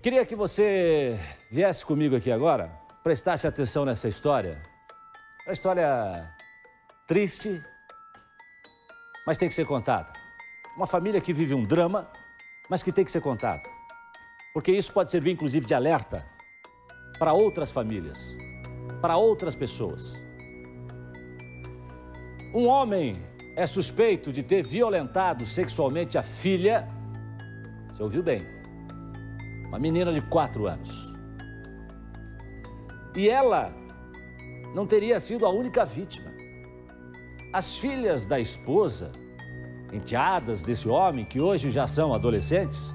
Queria que você viesse comigo aqui agora, prestasse atenção nessa história. É uma história triste, mas tem que ser contada. Uma família que vive um drama, mas que tem que ser contada. Porque isso pode servir, inclusive, de alerta para outras famílias, para outras pessoas. Um homem é suspeito de ter violentado sexualmente a filha, você ouviu bem, uma menina de 4 anos. E ela não teria sido a única vítima. As filhas da esposa, enteadas desse homem, que hoje já são adolescentes,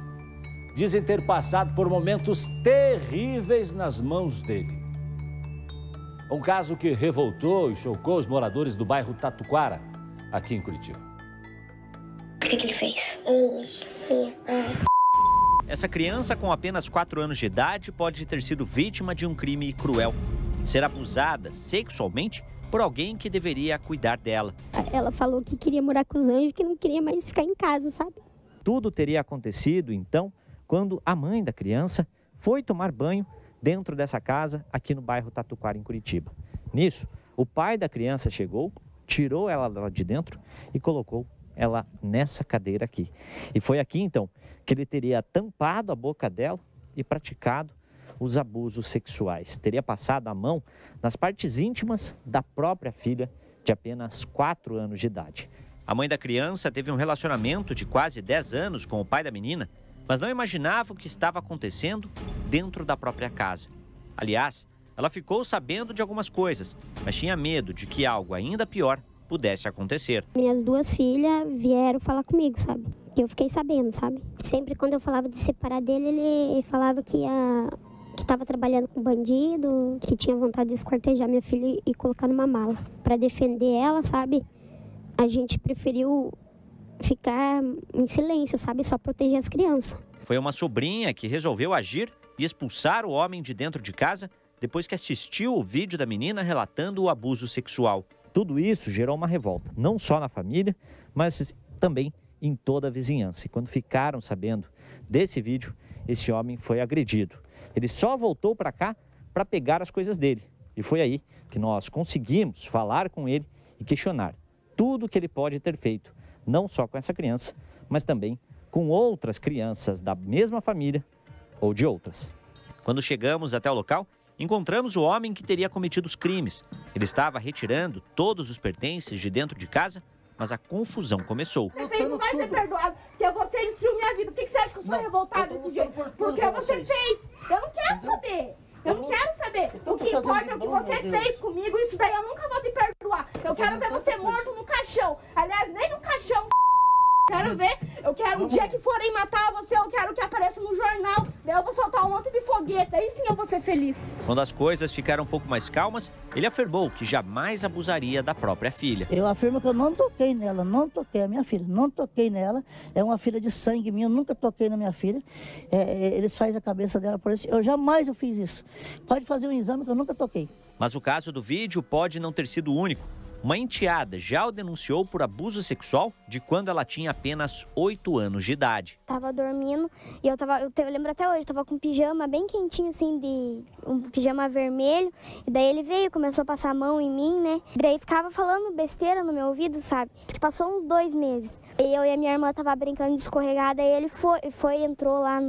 dizem ter passado por momentos terríveis nas mãos dele. Um caso que revoltou e chocou os moradores do bairro Tatuquara, aqui em Curitiba. O que ele fez? Essa criança com apenas 4 anos de idade pode ter sido vítima de um crime cruel. Ser abusada sexualmente por alguém que deveria cuidar dela. Ela falou que queria morar com os anjos, que não queria mais ficar em casa, sabe? Tudo teria acontecido, então, quando a mãe da criança foi tomar banho dentro dessa casa aqui no bairro Tatuquara, em Curitiba. Nisso, o pai da criança chegou, tirou ela lá de dentro e colocou ela nessa cadeira aqui. E foi aqui, então, que ele teria tampado a boca dela e praticado os abusos sexuais. Teria passado a mão nas partes íntimas da própria filha de apenas 4 anos de idade. A mãe da criança teve um relacionamento de quase 10 anos com o pai da menina, mas não imaginava o que estava acontecendo dentro da própria casa. Aliás, ela ficou sabendo de algumas coisas, mas tinha medo de que algo ainda pior pudesse acontecer. Minhas 2 filhas vieram falar comigo, sabe? Que eu fiquei sabendo, sabe? Sempre quando eu falava de separar dele, ele falava que estava trabalhando com bandido, que tinha vontade de esquartejar minha filha e colocar numa mala. Para defender ela, sabe? A gente preferiu ficar em silêncio, sabe? Só proteger as crianças. Foi uma sobrinha que resolveu agir e expulsar o homem de dentro de casa depois que assistiu o vídeo da menina relatando o abuso sexual. Tudo isso gerou uma revolta, não só na família, mas também em toda a vizinhança. E quando ficaram sabendo desse vídeo, esse homem foi agredido. Ele só voltou para cá para pegar as coisas dele. E foi aí que nós conseguimos falar com ele e questionar tudo que ele pode ter feito, não só com essa criança, mas também com outras crianças da mesma família ou de outras. Quando chegamos até o local, encontramos o homem que teria cometido os crimes. Ele estava retirando todos os pertences de dentro de casa, mas a confusão começou. Você não vai ser perdoado, porque você destruiu minha vida. Por que você acha que eu sou revoltada desse jeito? Porque você fez. Eu não quero saber. Eu não quero saber. O que importa é o que você fez comigo. Isso daí eu nunca vou te perdoar. Eu quero ver você morto no caixão. Aliás, nem no caixão. Quero ver. Eu quero o dia que forem matar você, eu quero que apareça no jornal. Daí eu vou soltar um monte de foguete. Aí sim eu vou ser feliz. Quando as coisas ficaram um pouco mais calmas, ele afirmou que jamais abusaria da própria filha. Eu afirmo que eu não toquei nela, não toquei a minha filha, não toquei nela. É uma filha de sangue minha, eu nunca toquei na minha filha. Eles fazem a cabeça dela por isso. Eu jamais fiz isso. Pode fazer um exame que eu nunca toquei. Mas o caso do vídeo pode não ter sido o único. Uma enteada já o denunciou por abuso sexual de quando ela tinha apenas 8 anos de idade. Tava dormindo e eu lembro até hoje, tava com um pijama bem quentinho assim, um pijama vermelho. E daí ele veio, começou a passar a mão em mim, né? E daí ficava falando besteira no meu ouvido, sabe? Passou uns 2 meses. E eu e a minha irmã tava brincando de escorregada e ele entrou lá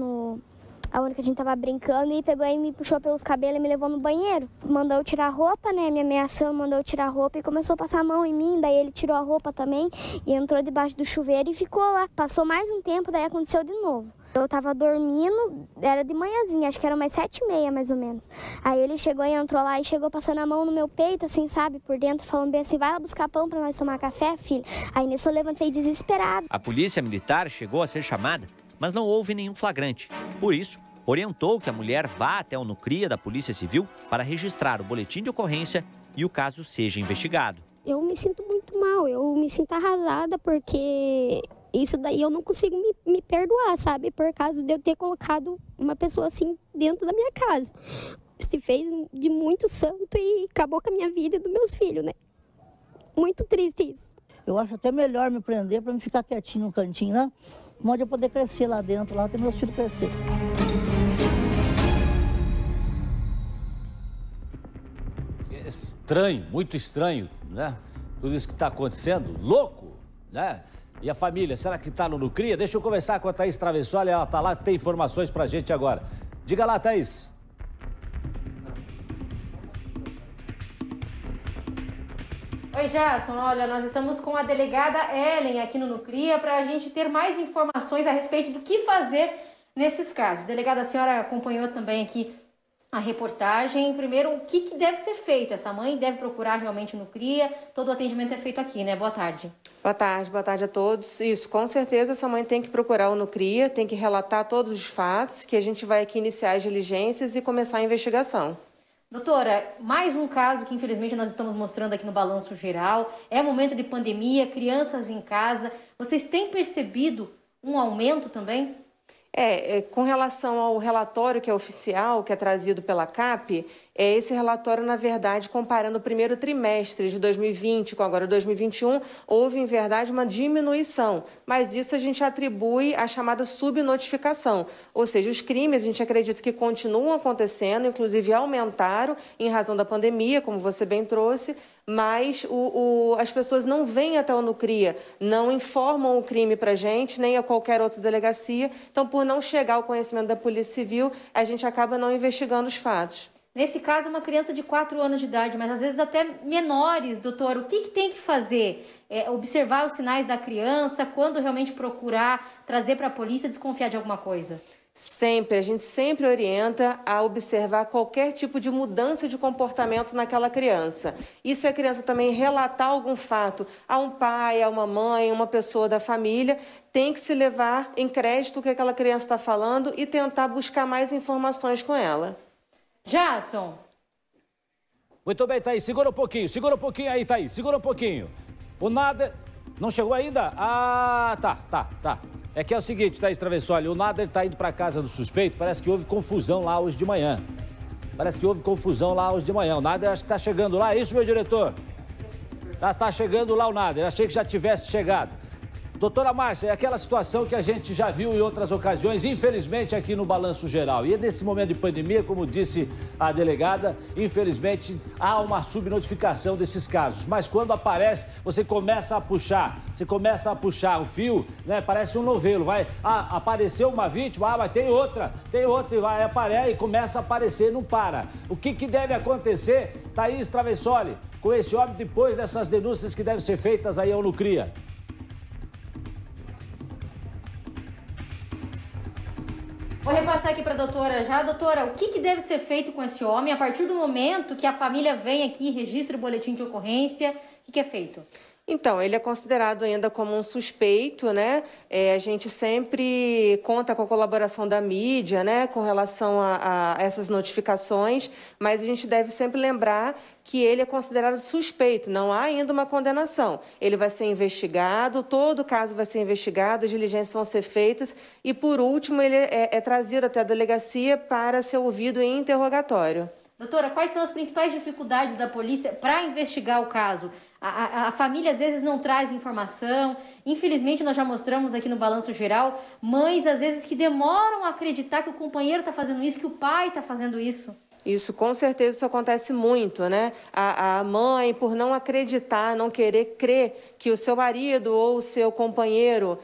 aonde que a gente tava brincando e pegou e me puxou pelos cabelos e me levou no banheiro. Mandou eu tirar a roupa, né? Me ameaçando, mandou eu tirar a roupa e começou a passar a mão em mim. Daí ele tirou a roupa também e entrou debaixo do chuveiro e ficou lá. Passou mais um tempo, daí aconteceu de novo. Eu tava dormindo, era de manhãzinha, acho que era umas 7h30 mais ou menos. Aí ele chegou e entrou lá e chegou passando a mão no meu peito, assim, sabe? Por dentro, falando bem assim, vai lá buscar pão pra nós tomar café, filho. Aí nisso eu levantei desesperado. A polícia militar chegou a ser chamada, mas não houve nenhum flagrante. Por isso, orientou que a mulher vá até o Nucria da Polícia Civil para registrar o boletim de ocorrência e o caso seja investigado. Eu me sinto muito mal, eu me sinto arrasada porque isso daí eu não consigo me perdoar, sabe? Por causa de eu ter colocado uma pessoa assim dentro da minha casa. Se fez de muito santo e acabou com a minha vida e dos meus filhos, né? Muito triste isso. Eu acho até melhor me prender para me ficar quietinho no cantinho, né? Onde eu poder crescer lá dentro, lá até meus filhos crescer. muito estranho, né? Tudo isso que está acontecendo, louco, né? E a família, será que está no Nucria? Deixa eu conversar com a Thaís Travessoli, ela está lá, tem informações pra gente agora. Diga lá, Thaís. Oi, Gerson. Olha, nós estamos com a delegada Ellen aqui no Nucria para a gente ter mais informações a respeito do que fazer nesses casos. Delegada, a senhora acompanhou também aqui a reportagem. Primeiro, o que deve ser feito? Essa mãe deve procurar realmente o Nucria? Todo o atendimento é feito aqui, né? Boa tarde. Boa tarde a todos. Isso, com certeza essa mãe tem que procurar o Nucria, tem que relatar todos os fatos, que a gente vai aqui iniciar as diligências e começar a investigação. Doutora, mais um caso que infelizmente nós estamos mostrando aqui no Balanço Geral. É momento de pandemia, crianças em casa. Vocês têm percebido um aumento também? Com relação ao relatório que é oficial, que é trazido pela CAP, esse relatório, na verdade, comparando o primeiro trimestre de 2020 com agora 2021, houve, em verdade, uma diminuição. Mas isso a gente atribui à chamada subnotificação. Ou seja, os crimes, a gente acredita que continuam acontecendo, inclusive aumentaram em razão da pandemia, como você bem trouxe, mas as pessoas não vêm até o Nucria, não informam o crime para a gente, nem a qualquer outra delegacia. Então, por não chegar ao conhecimento da Polícia Civil, a gente acaba não investigando os fatos. Nesse caso, uma criança de 4 anos de idade, mas às vezes até menores, doutor, o que tem que fazer? Observar os sinais da criança, quando realmente procurar, trazer para a polícia, desconfiar de alguma coisa? Sempre, a gente sempre orienta a observar qualquer tipo de mudança de comportamento naquela criança. E se a criança também relatar algum fato a um pai, a uma mãe, uma pessoa da família, tem que se levar em crédito o que aquela criança está falando e tentar buscar mais informações com ela. Jason. Muito bem, Thaís, segura um pouquinho aí, Thaís, segura um pouquinho. O Nader não chegou ainda? Ah, tá. É que é o seguinte, Thaís Travessoli, o Nader está indo para casa do suspeito, parece que houve confusão lá hoje de manhã. O Nader acho que está chegando lá, é isso, meu diretor? Está chegando lá o Nader, achei que já tivesse chegado. Doutora Márcia, é aquela situação que a gente já viu em outras ocasiões, infelizmente aqui no Balanço Geral. E nesse momento de pandemia, como disse a delegada, infelizmente há uma subnotificação desses casos. Mas quando aparece, você começa a puxar o fio, né? Parece um novelo, apareceu uma vítima, mas tem outra, e vai aparecer e começa a aparecer, não para. O que deve acontecer, Thaís Travessoli, com esse homem depois dessas denúncias que devem ser feitas aí ao Nucria? Vou repassar aqui para a doutora já. Doutora, o que deve ser feito com esse homem a partir do momento que a família vem aqui e registra o boletim de ocorrência? O que é feito? Então, ele é considerado ainda como um suspeito, né? A gente sempre conta com a colaboração da mídia, né? Com relação a essas notificações, mas a gente deve sempre lembrar que ele é considerado suspeito, não há ainda uma condenação. Ele vai ser investigado, todo caso vai ser investigado, as diligências vão ser feitas e, por último, ele é trazido até a delegacia para ser ouvido em interrogatório. Doutora, quais são as principais dificuldades da polícia para investigar o caso? A família às vezes não traz informação. Infelizmente, nós já mostramos aqui no Balanço Geral mães às vezes que demoram a acreditar que o companheiro está fazendo isso, que o pai está fazendo isso. Isso, com certeza, isso acontece muito, né? A mãe, por não acreditar, não querer crer que o seu marido ou o seu companheiro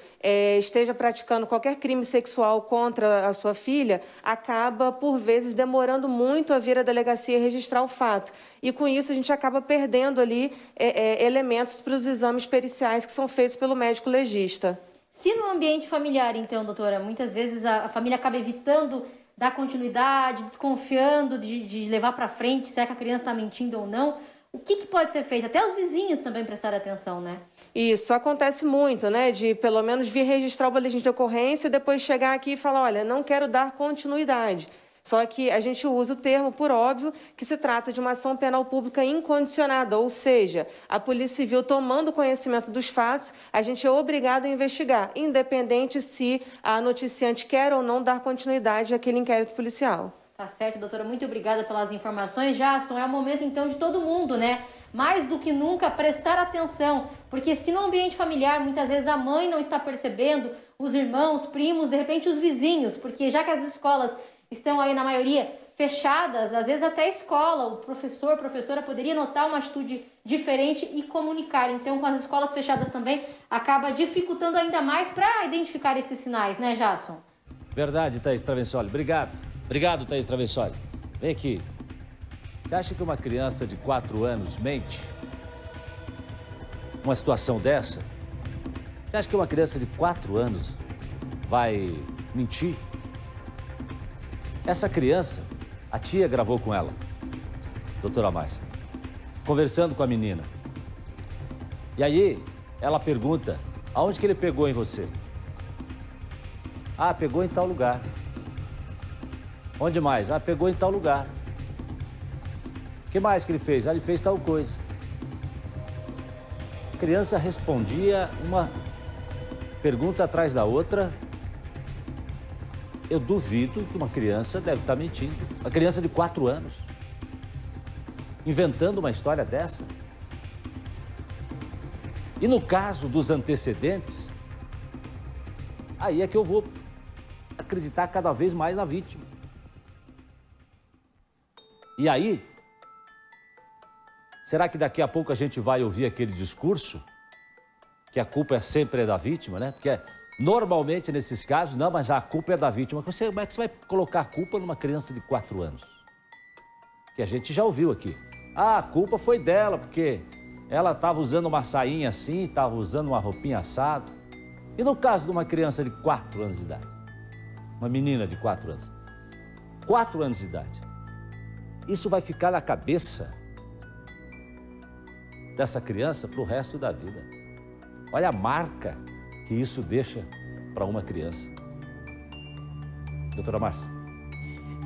esteja praticando qualquer crime sexual contra a sua filha, acaba, por vezes, demorando muito a vir à delegacia registrar o fato. E, com isso, a gente acaba perdendo ali elementos para os exames periciais que são feitos pelo médico legista. Se no ambiente familiar, então, doutora, muitas vezes a família acaba evitando dar continuidade, desconfiando de levar para frente, será que a criança está mentindo ou não? O que pode ser feito? Até os vizinhos também prestarem atenção, né? Isso acontece muito, né? De pelo menos vir registrar o boletim de ocorrência e depois chegar aqui e falar, olha, não quero dar continuidade. Só que a gente usa o termo, por óbvio, que se trata de uma ação penal pública incondicionada, ou seja, a Polícia Civil tomando conhecimento dos fatos, a gente é obrigado a investigar, independente se a noticiante quer ou não dar continuidade àquele inquérito policial. Tá certo, doutora, muito obrigada pelas informações. Jason, é o momento então de todo mundo, né? Mais do que nunca prestar atenção, porque se no ambiente familiar muitas vezes a mãe não está percebendo, os irmãos, primos, de repente os vizinhos, porque já que as escolas estão aí, na maioria, fechadas, às vezes até a escola, o professor, a professora poderia notar uma atitude diferente e comunicar. Então, com as escolas fechadas também, acaba dificultando ainda mais para identificar esses sinais, né, Jasson? Verdade, Thaís Travessoli. Obrigado. Obrigado, Thaís Travessoli. Vem aqui. Você acha que uma criança de 4 anos mente? Uma situação dessa? Você acha que uma criança de 4 anos vai mentir? Essa criança, a tia gravou com ela, doutora Márcia, conversando com a menina. E aí, ela pergunta, aonde que ele pegou em você? Ah, pegou em tal lugar. Onde mais? Ah, pegou em tal lugar. O que mais que ele fez? Ah, ele fez tal coisa. A criança respondia uma pergunta atrás da outra. Eu duvido que uma criança deve estar mentindo. Uma criança de 4 anos. Inventando uma história dessa. E no caso dos antecedentes, aí é que eu vou acreditar cada vez mais na vítima. E aí, será que daqui a pouco a gente vai ouvir aquele discurso que a culpa sempre é da vítima, né? Porque normalmente nesses casos, não, mas a culpa é da vítima. Como é que você vai colocar a culpa numa criança de 4 anos? Que a gente já ouviu aqui. Ah, a culpa foi dela, porque ela estava usando uma sainha assim, estava usando uma roupinha assada. E no caso de uma criança de 4 anos de idade? Uma menina de 4 anos. 4 anos de idade. Isso vai ficar na cabeça dessa criança para o resto da vida. Olha a marca que isso deixa para uma criança. Doutora Márcia.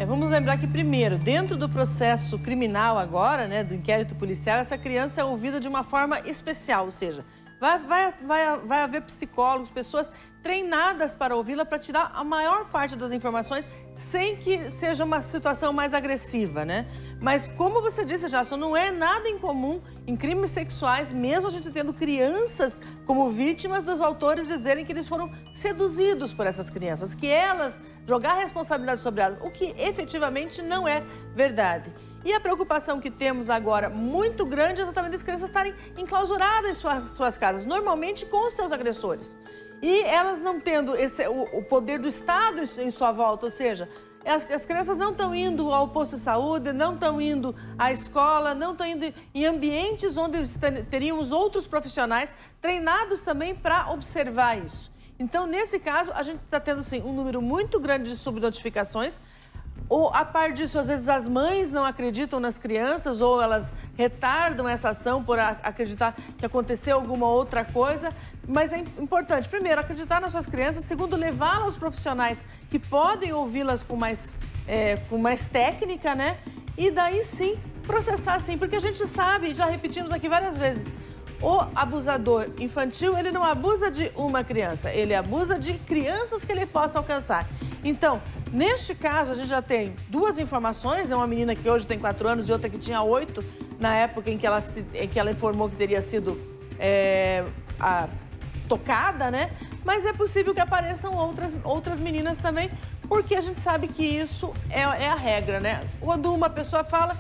Vamos lembrar que, primeiro, dentro do processo criminal agora, né, do inquérito policial, essa criança é ouvida de uma forma especial, ou seja, vai haver psicólogos, pessoas treinadas para ouvi-la, para tirar a maior parte das informações sem que seja uma situação mais agressiva, né? Mas, como você disse, Jasson, não é nada incomum em crimes sexuais, mesmo a gente tendo crianças como vítimas dos autores dizerem que eles foram seduzidos por essas crianças, que elas jogar a responsabilidade sobre elas, o que efetivamente não é verdade. E a preocupação que temos agora, muito grande, é exatamente as crianças estarem enclausuradas em suas casas, normalmente com os seus agressores. E elas não tendo o poder do Estado em sua volta, ou seja, as crianças não estão indo ao posto de saúde, não estão indo à escola, não estão indo em ambientes onde teríamos outros profissionais treinados também para observar isso. Então, nesse caso, a gente está tendo, sim, um número muito grande de subnotificações. Ou, a par disso, às vezes as mães não acreditam nas crianças ou elas retardam essa ação por acreditar que aconteceu alguma outra coisa. Mas é importante, primeiro, acreditar nas suas crianças. Segundo, levá-las aos profissionais que podem ouvi-las com mais técnica, né? E daí, sim, processar, sim. Porque a gente sabe, já repetimos aqui várias vezes, o abusador infantil, ele não abusa de uma criança, ele abusa de crianças que ele possa alcançar. Então, neste caso, a gente já tem 2 informações, uma menina que hoje tem 4 anos e outra que tinha 8, na época em que ela informou que teria sido tocada, né? Mas é possível que apareçam outras meninas também, porque a gente sabe que isso é a regra, né? Quando uma pessoa fala,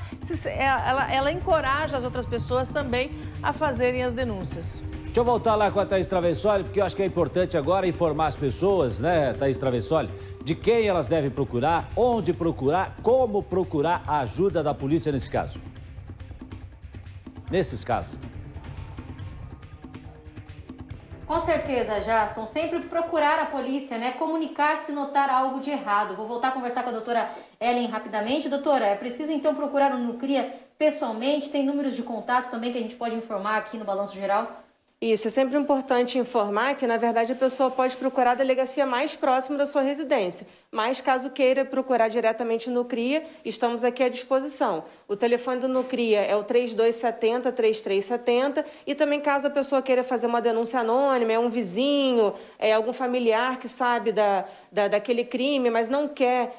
ela encoraja as outras pessoas também a fazerem as denúncias. Deixa eu voltar lá com a Thaís Travessoli, porque eu acho que é importante agora informar as pessoas, né, Thaís Travessoli, de quem elas devem procurar, onde procurar, como procurar a ajuda da polícia nesse caso. Nesses casos. Com certeza, Jasson. Sempre procurar a polícia, né? Comunicar se notar algo de errado. Vou voltar a conversar com a doutora Ellen rapidamente. Doutora, é preciso então procurar o Nucria pessoalmente? Tem números de contato também que a gente pode informar aqui no Balanço Geral? Isso, é sempre importante informar que, na verdade, a pessoa pode procurar a delegacia mais próxima da sua residência. Mas, caso queira procurar diretamente no CRIA, estamos aqui à disposição. O telefone do Nucria é o 3270-3370 e também, caso a pessoa queira fazer uma denúncia anônima, é um vizinho, é algum familiar que sabe daquele crime, mas não quer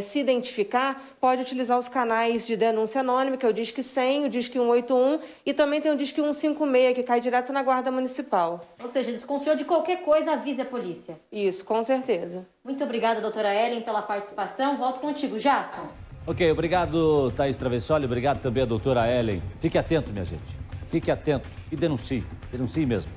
se identificar, pode utilizar os canais de denúncia anônima, que é o Disque 100, o Disque 181 e também tem o Disque 156, que cai direto na Guarda Municipal. Ou seja, desconfiou de qualquer coisa, avise a polícia. Isso, com certeza. Muito obrigada, doutora Ellen, pela participação. Volto contigo, Jasson. Ok, obrigado, Thaís Travessoli. Obrigado também a doutora Ellen. Fique atento, minha gente. Fique atento e denuncie. Denuncie mesmo.